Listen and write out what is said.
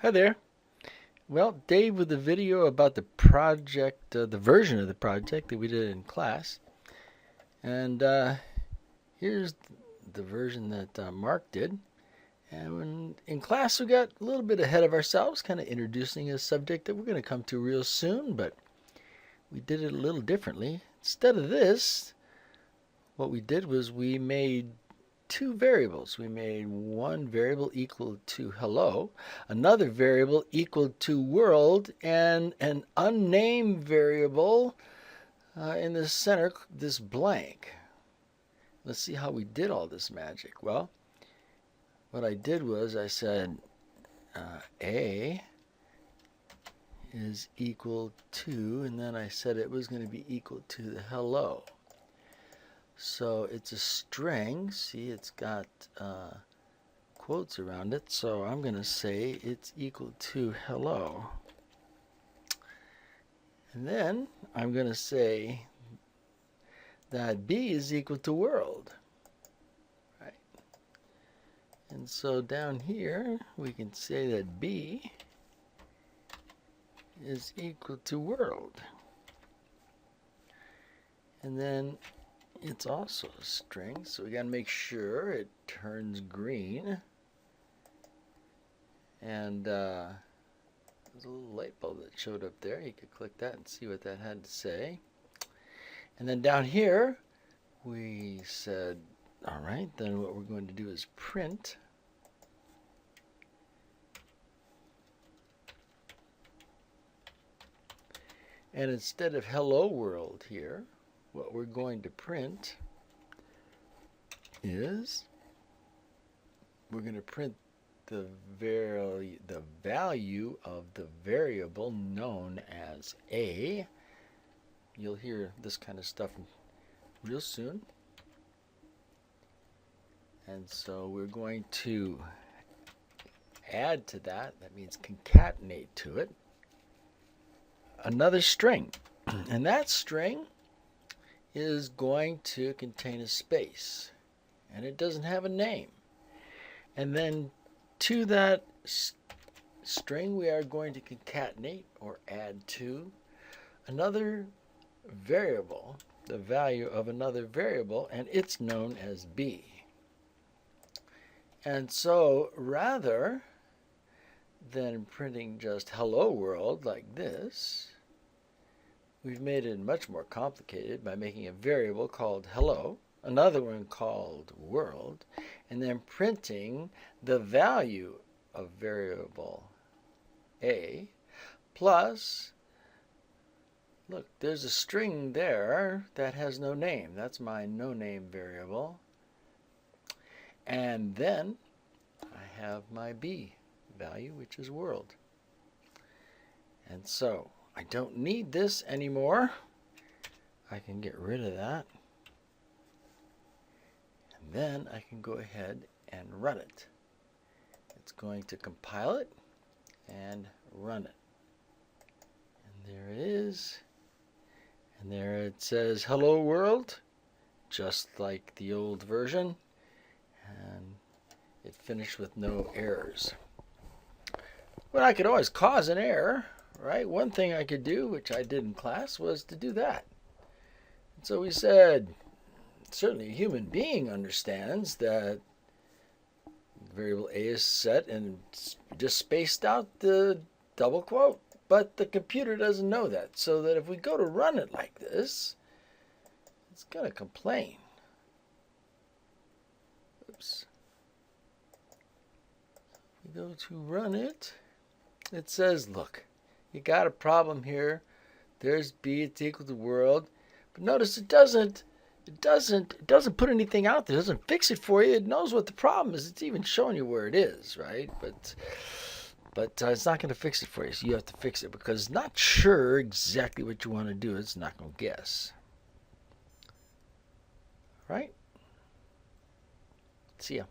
Hi there. Well, Dave with the video about the project, the version of the project that we did in class. And here's the version that Mark did. And in class, we got a little bit ahead of ourselves, kind of introducing a subject that we're going to come to real soon, but we did it a little differently. Instead of this, what we did was we made two variables. We made one variable equal to hello, another variable equal to world, and an unnamed variable in the center, this blank. Let's see how we did all this magic. Well, what I did was I said A is equal to, and then I said it was going to be equal to the hello. So it's a string. See, it's got quotes around it. So I'm going to say it's equal to hello. And then I'm going to say that B is equal to world. Right? And so down here, we can say that B is equal to world. And then it's also a string, so we got to make sure it turns green. And there's a little light bulb that showed up there. You could click that and see what that had to say. And then down here, we said, all right, then what we're going to do is print. And instead of hello world here, what we're going to print is we're going to print the value of the variable known as A. You'll hear this kind of stuff real soon. And so we're going to add to that, that means concatenate to it, another string. And that string is going to contain a space, and it doesn't have a name. And then to that string we are going to concatenate or add to another variable, the value of another variable, and it's known as B. And so rather than printing just hello world like this, we've made it much more complicated by making a variable called hello, another one called world, and then printing the value of variable A plus, look, there's a string there that has no name. That's my no name variable. And then I have my B value, which is world. And so I don't need this anymore. I can get rid of that. And then I can go ahead and run it. It's going to compile it and run it. And there it is. And there it says hello world, just like the old version. And it finished with no errors. Well, I could always cause an error. Right? One thing I could do, which I did in class, was to do that. And so we said, certainly a human being understands that variable A is set and just spaced out the double quote. But the computer doesn't know that. So that if we go to run it like this, it's going to complain. Oops. If we go to run it, it says, look, you got a problem here. There's B, it's equal to world. But notice it doesn't put anything out there. It doesn't fix it for you. It knows what the problem is. It's even showing you where it is, right? But it's not going to fix it for you. So you have to fix it because it's not sure exactly what you want to do. It's not going to guess. Right? See ya.